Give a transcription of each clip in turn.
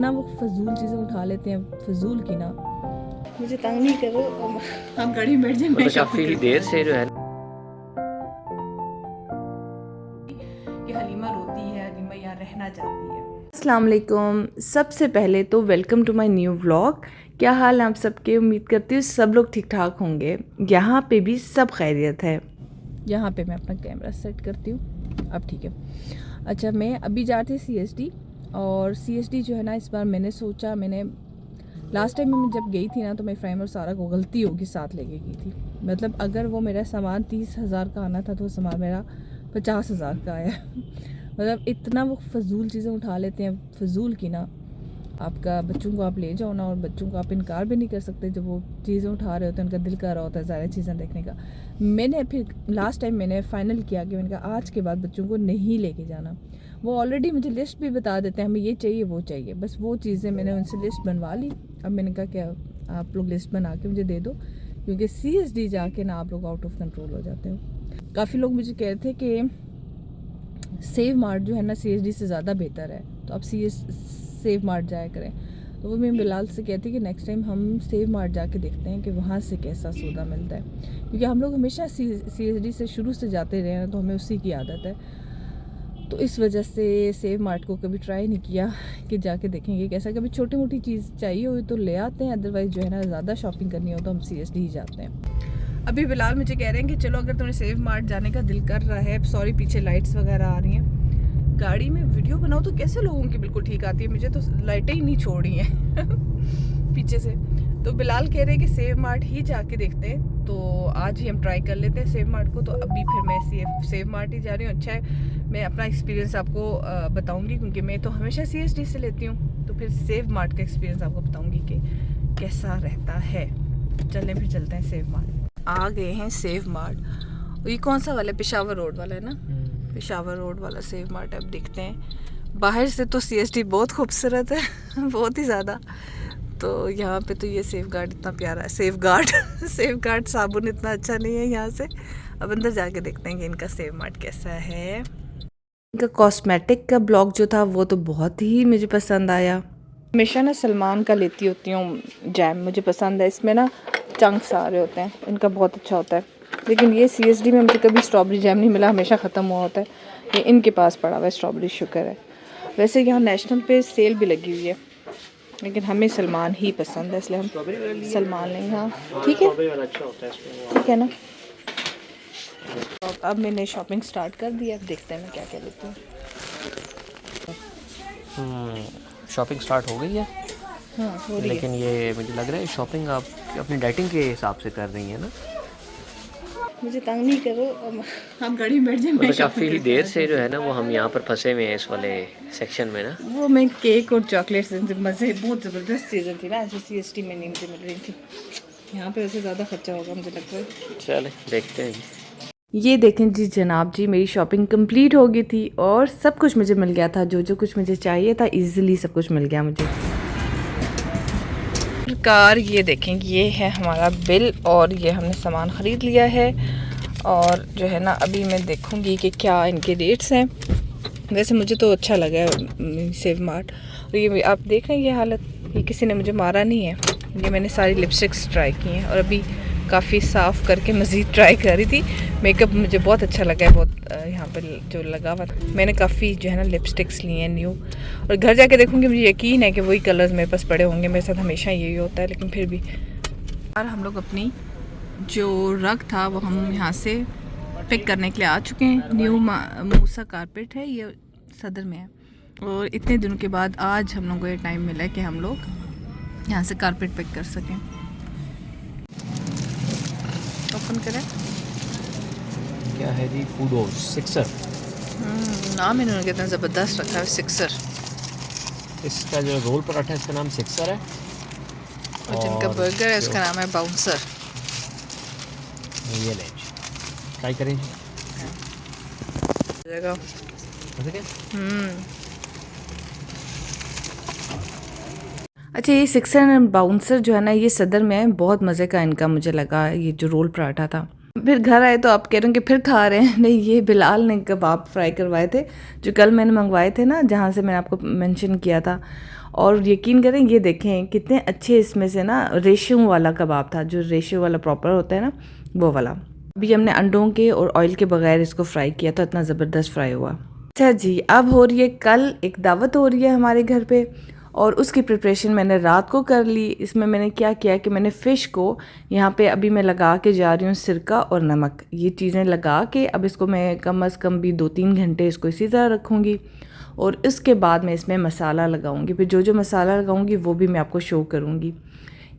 ना वो फजूल चीज़ें उठा लेते हैं, फजूल की ना। मुझे तंग नहीं करो, आप गाड़ी में बैठ जाए। मैं काफ़ी देर से जो है कि हलीमा रोती है, हलीमा यहाँ रहना चाहती है। अस्सलाम वालेकुम। सबसे पहले तो welcome to my new vlog. क्या हाल है आप सबके? उम्मीद करती हूँ सब लोग ठीक ठाक होंगे। यहाँ पे भी सब खैरियत है। यहाँ पे मैं अपना कैमरा सेट करती हूँ। अब ठीक है। अच्छा, मैं अभी जा रही थी CSD, और CSD जो है ना, इस बार मैंने सोचा, मैंने लास्ट टाइम मैं जब गई थी ना, तो मेरी फ्रेंड और सारा को गलती होगी साथ लेके गई थी। मतलब अगर वो मेरा सामान 30,000 का आना था, तो वो सामान मेरा 50,000 का आया। मतलब इतना वो फजूल चीज़ें उठा लेते हैं, फजूल की ना। आपका बच्चों को आप ले जाओ ना, और बच्चों को आप इनकार भी नहीं कर सकते जब वो चीज़ें उठा रहे होते हैं, उनका दिल कर रहा होता है ज़्यादा चीज़ें देखने का। मैंने फिर लास्ट टाइम मैंने फ़ाइनल किया कि मैंने कहा आज के बाद बच्चों को नहीं लेके जाना। वो ऑलरेडी मुझे लिस्ट भी बता देते हैं, हमें ये चाहिए वो चाहिए, बस वो चीज़ें मैंने उनसे लिस्ट बनवा ली। अब मैंने कहा क्या आप लोग लिस्ट बना के मुझे दे दो, क्योंकि CSD जाके ना आप लोग आउट ऑफ कंट्रोल हो जाते हो। काफ़ी लोग मुझे कह रहे थे कि सेव मार्ट जो है ना CSD से ज़्यादा बेहतर है, तो आप सेव मार्ट जाया करें। तो वो मैं बिलाल से कहती कि नेक्स्ट टाइम हम सेव मार्ट जाके देखते हैं कि वहाँ से कैसा सौदा मिलता है, क्योंकि हम लोग हमेशा CSD से शुरू से जाते रहे हैं, तो हमें उसी की आदत है। तो इस वजह से सेव मार्ट को कभी ट्राई नहीं किया कि जाके देखेंगे कैसा। कभी छोटी मोटी चीज़ चाहिए हुई तो ले आते हैं, अदरवाइज़ जो है ना ज़्यादा शॉपिंग करनी हो तो हम CSD ही जाते हैं। अभी बिलाल मुझे कह रहे हैं कि चलो अगर तुम्हें सेव मार्ट जाने का दिल कर रहा है, सॉरी पीछे लाइट्स वगैरह आ रही हैं, गाड़ी में वीडियो बनाओ तो कैसे लोगों की बिल्कुल ठीक आती है, मुझे तो लाइटें ही नहीं छोड़ी हैं पीछे से। तो बिलाल कह रहे हैं कि सेव मार्ट ही जाके देखते हैं, तो आज ही हम ट्राई कर लेते हैं सेव मार्ट को। तो अभी फिर मैं सेव मार्ट ही जा रही हूँ। अच्छा है, मैं अपना एक्सपीरियंस आपको बताऊंगी, क्योंकि मैं तो हमेशा CSD से लेती हूँ, तो फिर सेव मार्ट का एक्सपीरियंस आपको बताऊंगी कि कैसा रहता है। चलें फिर चलते हैं सेव मार्ट। आ गए हैं सेव मार्ट। ये कौन सा वाला है? पेशावर रोड वाला है ना? पेशावर रोड वाला सेव मार्ट। अब देखते हैं। बाहर से तो CSD बहुत खूबसूरत है बहुत ही ज़्यादा। तो यहाँ पे तो ये सेफ गार्ड इतना प्यारा है, सेफ गार्ड सेफ गार्ड साबुन इतना अच्छा नहीं है यहाँ से। अब अंदर जाके देखते हैं कि इनका सेव मार्ट कैसा है। इनका कॉस्मेटिक का ब्लॉग जो था वो तो बहुत ही मुझे पसंद आया। हमेशा ना सलमान का लेती होती हूँ जैम, मुझे पसंद है। इसमें ना चंक्स आ रहे होते हैं, इनका बहुत अच्छा होता है। लेकिन ये CSD में मुझे कभी स्ट्रॉबेरी जैम नहीं मिला, हमेशा ख़त्म हुआ होता है। ये इनके पास पड़ा हुआ है स्ट्रॉबेरी, शुक्र है। वैसे यहाँ नेशनल पे सेल भी लगी हुई है, लेकिन हमें सलमान ही पसंद है, इसलिए हम सलमान लेंगे। हाँ ठीक है, ठीक है ना। अब मैंने शॉपिंग स्टार्ट कर दी है, अब देखते हैं मैं क्या क्या लेती हूँ। शॉपिंग स्टार्ट हो गई है। हाँ हो रही है। लेकिन ये मुझे लग रहा है शॉपिंग आप अपनी डाइटिंग के हिसाब से कर रही हैं ना। मुझे तंग नहीं करो, आप गाड़ी में बैठ जाए। मैं काफ़ी देर से जो है ना वो हम यहाँ पर फंसे हुए हैं इस वाले सेक्शन में ना। वो मैं केक और चॉकलेट्स मज़े, बहुत ज़बरदस्त चीज़ें थी ना, ऐसे CSD में नहीं मुझे मिल रही थी। यहाँ पे वैसे ज़्यादा खर्चा होगा मुझे लगता है। चले देखते हैं। ये देखें जी जनाब जी, मेरी शॉपिंग कंप्लीट हो गई थी और सब कुछ मुझे मिल गया था, जो जो कुछ मुझे चाहिए था इजीली सब कुछ मिल गया मुझे। कार ये देखें, ये है हमारा बिल और ये हमने सामान ख़रीद लिया है। और जो है ना अभी मैं देखूँगी कि क्या इनके रेट्स हैं। वैसे मुझे तो अच्छा लगा है सेव मार्ट। और ये आप देख रहे हैं ये हालत, ये किसी ने मुझे मारा नहीं है। ये मैंने सारी लिपस्टिक्स ट्राई की हैं और अभी काफ़ी साफ़ करके मज़ीद ट्राई कर रही थी। मेकअप मुझे बहुत अच्छा लगा है, बहुत यहाँ पर जो लगा हुआ। मैंने काफ़ी जो है ना लिपस्टिक्स ली हैं न्यू, और घर जाके देखूँगी। मुझे यकीन है कि वही कलर्स मेरे पास पड़े होंगे, मेरे साथ हमेशा यही होता है, लेकिन फिर भी। यार हम लोग अपनी जो रग था वो हम यहाँ से पिक करने के लिए आ चुके हैं। न्यू मूसा कारपेट है, ये सदर में है। और इतने दिनों के बाद आज हम लोगों को ये टाइम मिला है कि हम लोग यहाँ से कारपेट पिक कर सकें। ओपन करें। क्या है जी? फूडो सिक्सर। नाम इन्होंने कितना ज़बरदस्त रखा है, सिक्सर। इसका जो रोल पराठा है इसका नाम सिक्सर है, और जिनका बर्गर है उसका नाम है बाउंसर। ये ले ट्राई करें जगह। अच्छा, ये सिक्सर एंड बाउंसर जो है ना ये सदर में है, बहुत मज़े का इनका मुझे लगा ये जो रोल पराठा था। फिर घर आए तो आप कह रहे हो कि फिर खा रहे हैं। नहीं, ये बिलाल ने कबाब फ्राई करवाए थे जो कल मैंने मंगवाए थे ना, जहाँ से मैंने आपको मेंशन किया था। और यकीन करें ये देखें कितने अच्छे इसमें से ना रेशो वाला कबाब था, जो रेशो वाला प्रॉपर होता है ना वो वाला। अभी हमने अंडों के और ऑयल के बगैर इसको फ्राई किया तो इतना ज़बरदस्त फ्राई हुआ। अच्छा जी, अब हो रही है कल एक दावत हो रही है हमारे घर पे और उसकी प्रिपरेशन मैंने रात को कर ली। इसमें मैंने क्या किया कि मैंने फ़िश को यहाँ पे अभी मैं लगा के जा रही हूँ सिरका और नमक, ये चीज़ें लगा के अब इसको मैं कम अज़ कम भी 2-3 घंटे इसको इसी तरह रखूँगी और इसके बाद मैं इसमें मसाला लगाऊंगी। फिर जो जो मसाला लगाऊंगी वो भी मैं आपको शो करूंगी।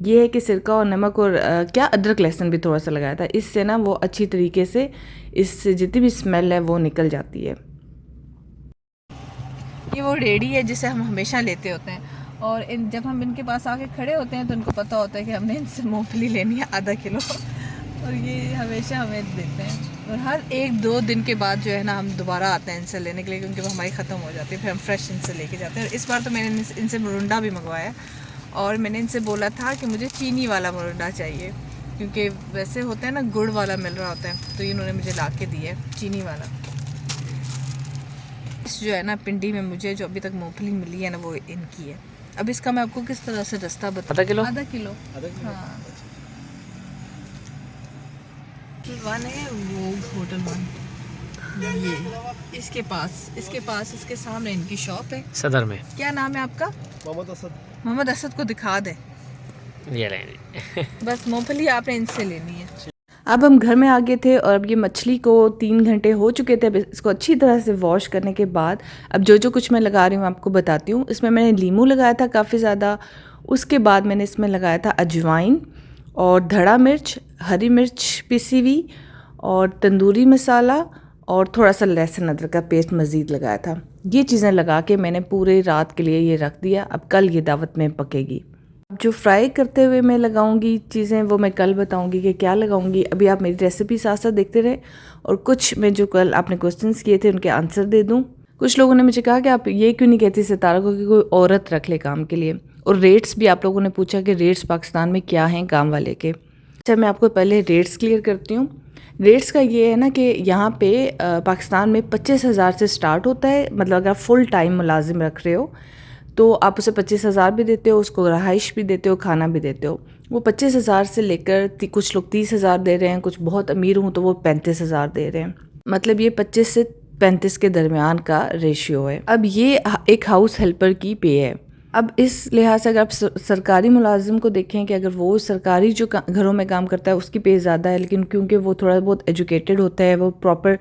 ये है कि सिरका और नमक और क्या अदरक लहसुन भी थोड़ा सा लगाया था, इससे ना वो अच्छी तरीके से इससे जितनी भी स्मेल है वो निकल जाती है। ये वो रेडी है जिसे हम हमेशा लेते होते हैं और जब हम इनके पास आके खड़े होते हैं तो इनको पता होता है कि हमने इनसे मूँगफली लेनी है आधा किलो और ये हमेशा हमें देते हैं और हर 1-2 दिन के बाद जो है ना हम दोबारा आते हैं इनसे लेने के लिए, क्योंकि वो हमारी ख़त्म हो जाती है, फिर हम फ्रेश इनसे लेके जाते हैं। और इस बार तो मैंने इनसे मुरुंडा भी मंगवाया और मैंने इनसे बोला था कि मुझे चीनी वाला मुरुंडा चाहिए, क्योंकि वैसे होता है ना गुड़ वाला मिल रहा होता है, तो इन्होंने मुझे ला के दिया है चीनी वाला। इस जो है ना पिंडी में मुझे जो अभी तक मूँगफली मिली है ना वो इनकी है। अब इसका मैं आपको किस तरह से रास्ता बता। आधा किलो हाँ। वन है वो होटल वन, ये इसके पास इसके सामने इनकी शॉप है सदर में। क्या नाम है आपका? मोहम्मद असद को दिखा दे। ये लेंगे बस मूंगफली आपने इनसे लेनी है। अब हम घर में आ गए थे और अब ये मछली को 3 घंटे हो चुके थे। अब इसको अच्छी तरह से वॉश करने के बाद अब जो जो कुछ मैं लगा रही हूँ आपको बताती हूँ। इसमें मैंने लीमू लगाया था काफ़ी ज़्यादा, उसके बाद मैंने इसमें लगाया था अजवाइन और धड़ा मिर्च, हरी मिर्च पिसी हुई और तंदूरी मसाला और थोड़ा सा लहसुन अदरक का पेस्ट मज़ीद लगाया था। ये चीज़ें लगा के मैंने पूरे रात के लिए ये रख दिया। अब कल ये दावत में पकेगी। अब जो फ्राई करते हुए मैं लगाऊंगी चीज़ें वो मैं कल बताऊंगी कि क्या लगाऊंगी। अभी आप मेरी रेसिपी साथ साथ देखते रहे और कुछ मैं जो कल आपने क्वेश्चंस किए थे उनके आंसर दे दूं। कुछ लोगों ने मुझे कहा कि आप ये क्यों नहीं कहती सितारा को कि कोई औरत रख ले काम के लिए, और रेट्स भी आप लोगों ने पूछा कि रेट्स पाकिस्तान में क्या हैं काम वाले के। अच्छा, मैं आपको पहले रेट्स क्लियर करती हूँ। रेट्स का ये है ना कि यहाँ पे पाकिस्तान में 25,000 से स्टार्ट होता है। मतलब अगर फुल टाइम मुलाजिम रख रहे हो तो आप उसे 25,000 भी देते हो, उसको रहाइश भी देते हो, खाना भी देते हो। वो 25,000 से लेकर कुछ लोग 30,000 दे रहे हैं, कुछ बहुत अमीर हूँ तो वो 35,000 दे रहे हैं। मतलब ये 25 से 35 के दरमियान का रेशियो है। अब ये एक हाउस हेल्पर की पे है। अब इस लिहाज से अगर आप सरकारी मुलाजिम को देखें कि अगर वो सरकारी जो घरों में काम करता है उसकी पे ज़्यादा है, लेकिन क्योंकि वो थोड़ा बहुत एजुकेटेड होता है, वो प्रॉपर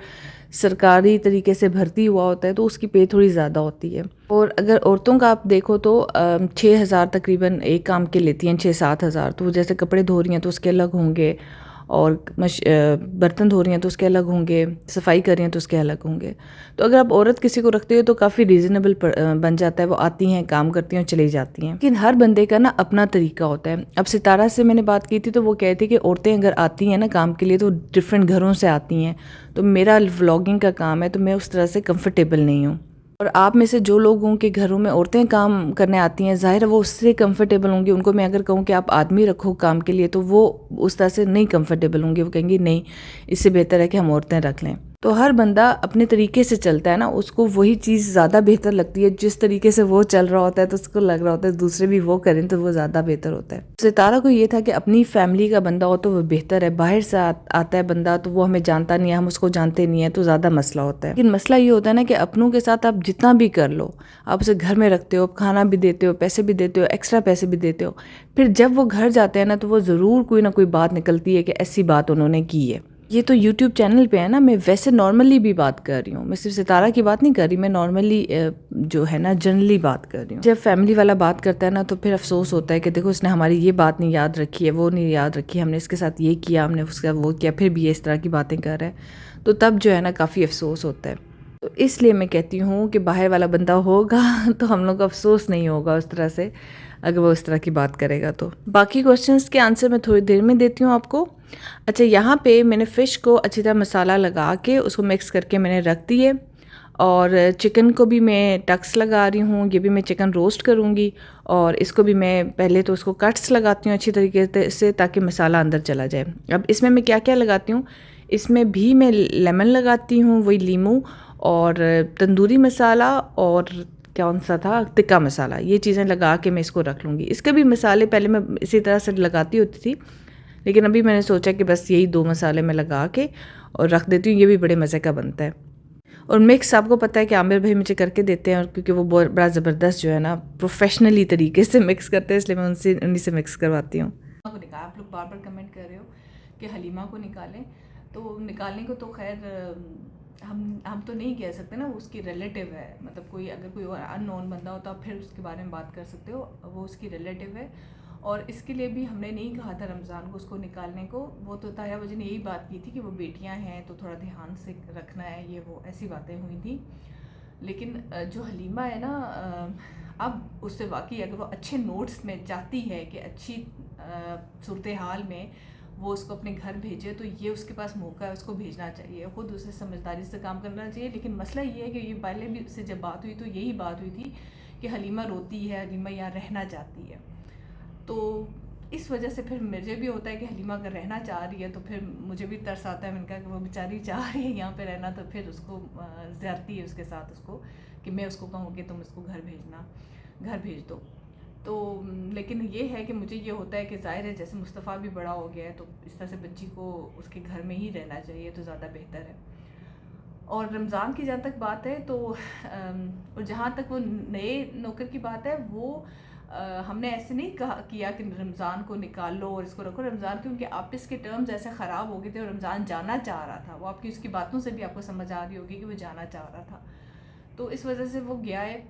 सरकारी तरीके से भर्ती हुआ होता है, तो उसकी पे थोड़ी ज़्यादा होती है। और अगर औरतों का आप देखो तो 6,000 तकरीबन एक काम के लेती हैं, 6-7 हज़ार। तो वो जैसे कपड़े धो रही हैं तो उसके अलग होंगे, और बर्तन धो रही हैं तो उसके अलग होंगे, सफाई कर रही हैं तो उसके अलग होंगे। तो अगर आप औरत किसी को रखते हो तो काफ़ी रीज़नेबल बन जाता है। वो आती हैं, काम करती हैं और चली जाती हैं। लेकिन हर बंदे का ना अपना तरीका होता है। अब सितारा से मैंने बात की थी तो वो कहती कि औरतें अगर आती हैं ना काम के लिए तो डिफरेंट घरों से आती हैं। तो मेरा व्लॉगिंग का काम है तो मैं उस तरह से कंफर्टेबल नहीं हूँ। और आप में से जो लोगों के घरों में औरतें काम करने आती हैं, ज़ाहिर है वो उससे कंफर्टेबल होंगी। उनको मैं अगर कहूँ कि आप आदमी रखो काम के लिए तो वो उस तरह से नहीं कंफर्टेबल होंगे। वो कहेंगी नहीं, इससे बेहतर है कि हम औरतें रख लें। तो हर बंदा अपने तरीके से चलता है ना, उसको वही चीज़ ज़्यादा बेहतर लगती है। जिस तरीके से वो चल रहा होता है तो उसको लग रहा होता है दूसरे भी वो करें तो वो ज़्यादा बेहतर होता है। सितारा को ये था कि अपनी फैमिली का बंदा हो तो वो बेहतर है। बाहर से आता है बंदा तो वो हमें जानता नहीं है, हम उसको जानते नहीं है, तो ज़्यादा मसला होता है। लेकिन मसला ये होता है ना कि अपनों के साथ आप जितना भी कर लो, आप उसे घर में रखते हो, खाना भी देते हो, पैसे भी देते हो, एक्स्ट्रा पैसे भी देते हो, फिर जब वो घर जाते हैं ना तो वो ज़रूर कोई ना कोई बात निकलती है कि ऐसी बात उन्होंने की है। ये तो YouTube चैनल पे है ना, मैं वैसे नॉर्मली भी बात कर रही हूँ। मैं सिर्फ सितारा की बात नहीं कर रही, मैं नॉर्मली जो है ना जनरली बात कर रही हूँ। जब फैमिली वाला बात करता है ना तो फिर अफसोस होता है कि देखो उसने हमारी ये बात नहीं याद रखी है, वो नहीं याद रखी, हमने इसके साथ ये किया, हमने उसका वो किया, फिर भी ये इस तरह की बातें कर रहे हैं। तो तब जो है ना काफ़ी अफसोस होता है। तो इसलिए मैं कहती हूँ कि बाहर वाला बंदा होगा तो हम लोग को अफसोस नहीं होगा उस तरह से, अगर वो उस तरह की बात करेगा तो। बाकी क्वेश्चंस के आंसर मैं थोड़ी देर में देती हूँ आपको। अच्छा, यहाँ पे मैंने फ़िश को अच्छी तरह मसाला लगा के उसको मिक्स करके मैंने रख दिए, और चिकन को भी मैं टक्स लगा रही हूँ। ये भी मैं चिकन रोस्ट करूँगी, और इसको भी मैं पहले तो उसको कट्स लगाती हूँ अच्छी तरीके से ताकि मसाला अंदर चला जाए। अब इसमें मैं क्या क्या लगाती हूँ, इसमें भी मैं लेमन लगाती हूँ, वही लीमू, और तंदूरी मसाला, और कौन सा था, टिक्का मसाला, ये चीज़ें लगा के मैं इसको रख लूँगी। इसके भी मसाले पहले मैं इसी तरह से लगाती होती थी, लेकिन अभी मैंने सोचा कि बस यही 2 मसाले मैं लगा के और रख देती हूँ। ये भी बड़े मज़े का बनता है। और मिक्स आपको पता है कि आमिर भाई मुझे करके देते हैं, और क्योंकि वो बड़ा ज़बरदस्त जो है ना प्रोफेशनली तरीके से मिक्स करते हैं, इसलिए मैं उन्हीं से मिक्स करवाती हूँ। आप लोग बार बार कमेंट कर रहे हो कि हलीमा को निकालें, तो निकालने को तो खैर हम तो नहीं कह सकते ना, उसकी रिलेटिव है। मतलब कोई अगर कोई अननोन बंदा हो तो आप फिर उसके बारे में बात कर सकते हो, वो उसकी रिलेटिव है। और इसके लिए भी हमने नहीं कहा था रमज़ान को उसको निकालने को। वो तो ताहिरा वजी ने यही बात की थी कि वो बेटियां हैं तो थोड़ा ध्यान से रखना है, ये वो ऐसी बातें हुई थी। लेकिन जो हलीमा है ना, अब उससे वाकई अगर वो अच्छे नोट्स में चाहती है कि अच्छी सूरत हाल में वो उसको अपने घर भेजे, तो ये उसके पास मौका है, उसको भेजना चाहिए। खुद उसे समझदारी से काम करना चाहिए। लेकिन मसला ये है कि ये पहले भी उससे जब बात हुई तो यही बात हुई थी कि हलीमा रोती है, हलीमा यहाँ रहना चाहती है। तो इस वजह से फिर मुझे भी होता है कि हलीमा अगर रहना चाह रही है तो फिर मुझे भी तरस आता है। मैंने कहा कि वो बेचारी चाह रही है यहाँ पे रहना, तो फिर उसको ज़्यादती है उसके साथ उसको कि मैं उसको कहूँ कि तुम इसको घर भेज दो। तो लेकिन ये है कि मुझे ये होता है कि ज़ाहिर है जैसे मुस्तफ़ा भी बड़ा हो गया है, तो इस तरह से बच्ची को उसके घर में ही रहना चाहिए तो ज़्यादा बेहतर है। और रमज़ान की जहाँ तक बात है तो और जहाँ तक वो नए नौकर की बात है, वो हमने ऐसे नहीं किया कि रमज़ान को निकाल लो और इसको रखो। रमज़ान के उनके आपस के टर्म्स ऐसे ख़राब हो गए थे और रमज़ान जाना चाह रहा था। वो आपकी उसकी बातों से भी आपको समझ आ रही होगी कि वो जाना चाह रहा था, तो इस वजह से वो गया है।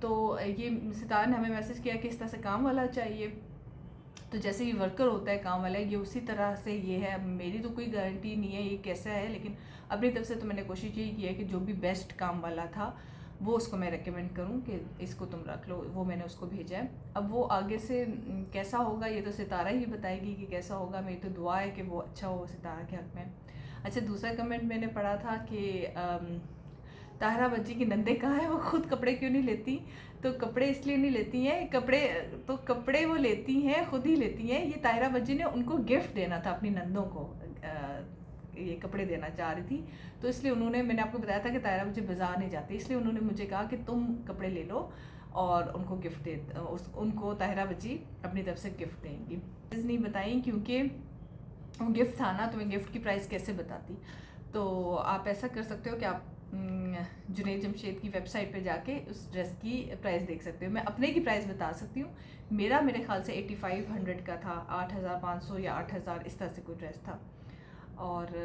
तो ये सितारा ने हमें मैसेज किया कि इस तरह से काम वाला चाहिए। तो जैसे ये वर्कर होता है काम वाला, ये उसी तरह से ये है। मेरी तो कोई गारंटी नहीं है ये कैसा है, लेकिन अपनी तरफ से तो मैंने कोशिश यही की है कि जो भी बेस्ट काम वाला था वो उसको मैं रेकमेंड करूं कि इसको तुम रख लो। वो मैंने उसको भेजा है। अब वो आगे से कैसा होगा ये तो सितारा ही बताएगी कि कैसा होगा। मेरी तो दुआ है कि वो अच्छा हो सितारा के हक़ में। अच्छा, दूसरा कमेंट मैंने पढ़ा था कि ताहिरा बच्ची की नंदे कहाँ है, वो खुद कपड़े क्यों नहीं लेती। तो कपड़े इसलिए नहीं लेती हैं, कपड़े वो लेती हैं, खुद ही लेती हैं। ये ताहिरा बच्ची ने उनको गिफ्ट देना था अपनी नंदों को, ये कपड़े देना चाह रही थी, तो इसलिए उन्होंने, मैंने आपको बताया था कि ताहिरा बच्ची बाज़ार नहीं जाती, इसलिए उन्होंने मुझे कहा कि तुम कपड़े ले लो और उनको गिफ्ट दे, उनको ताहिरा बच्ची अपनी तरफ से गिफ्ट देंगी। नहीं बताई क्योंकि वो गिफ्ट था ना, तो मैं गिफ्ट की प्राइस कैसे बताती। तो आप ऐसा कर सकते हो कि आप जुनैद जमशेद की वेबसाइट पे जाके उस ड्रेस की प्राइस देख सकते हो। मैं अपने की प्राइस बता सकती हूँ। मेरे ख्याल से 8500 का था, 8500 या 8000 इस तरह से कोई ड्रेस था। और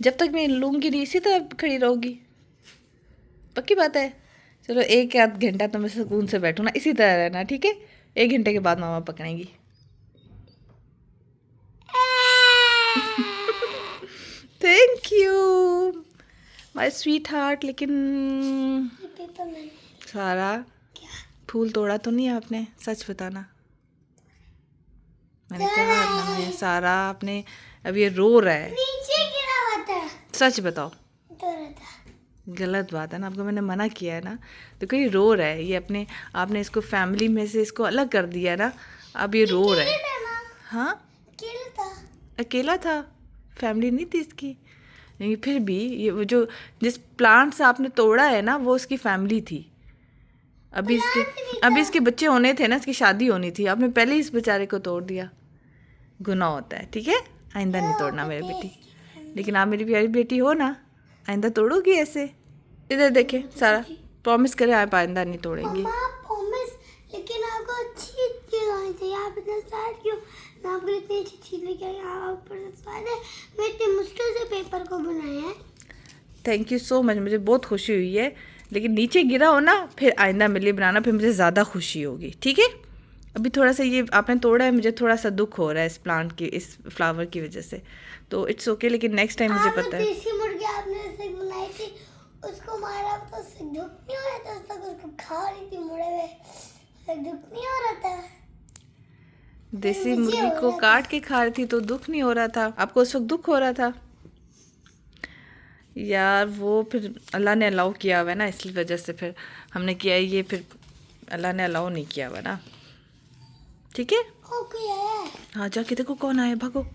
जब तक मैं लूँगी नहीं इसी तरह खड़ी रहोगी, पक्की बात है। चलो 1 आध घंटा तो मैं सुकून से बैठूँ ना, इसी तरह रहना, ठीक है। 1 घंटे के बाद मामा पकड़ेंगी। Thank you my sweet heart. लेकिन सारा फूल तोड़ा तो नहीं आपने, सच बताना। मैंने कहा ना है सारा, आपने अब ये रो रहा है, नीचे गिरा हुआ था। सच बताओ, गलत बात है ना, आपको मैंने मना किया है ना। तो कोई रो रहा है, ये अपने आपने इसको फैमिली में से इसको अलग कर दिया ना, अब ये रो रहा है। हाँ अकेला था, फैमिली नहीं थी इसकी। नहीं फिर भी ये वो जो जिस प्लांट से आपने तोड़ा है ना, वो उसकी फैमिली थी। अभी इसके बच्चे होने थे ना, इसकी शादी होनी थी, आपने पहले ही इस बेचारे को तोड़ दिया। गुनाह होता है, ठीक है। आइंदा नहीं तोड़ना मेरी बेटी, लेकिन आप मेरी प्यारी बेटी हो ना, आइंदा तोड़ोगी ऐसे। इधर देखे सारा, प्रॉमिस करे आप आइंदा नहीं तोड़ेंगी। लेकिन आपको अच्छी चीज होनी चाहिए। आप इतना साथ क्यों, मैं आपको इतनी अच्छी चीज लेके आई, आप पर स्वाद है। मैं इतनी मुश्किल से पेपर को बनाया है। थैंक यू सो मच, मुझे बहुत खुशी हुई है। लेकिन नीचे गिरा हो ना, फिर आइंदा मेरे लिए बनाना, फिर मुझे ज़्यादा खुशी होगी, ठीक है। अभी थोड़ा सा ये आपने तोड़ा है, मुझे थोड़ा सा दुख हो रहा है इस प्लांट की, इस फ्लावर की वजह से, तो इट्स ओके। लेकिन नेक्स्ट टाइम मुझे पता है। देसी मुर्गी आपने ऐसे बनाई थी, उसको मारा तो उससे दुख नहीं हो रहा था, उसको खा रही थी मुड़े हुए, दुख नहीं हो रहा था। देसी मुर्गी को काट के खा रही थी तो दुख नहीं हो रहा था, आपको उस वक्त दुख हो रहा था यार। वो फिर अल्लाह ने अलाउ किया हुआ है ना, इसलिए वजह से फिर हमने किया है ये, फिर अल्लाह ने अलाउ नहीं किया हुआ ना, ठीक है। ओके हाँ जाके देखो कौन आया, भागो।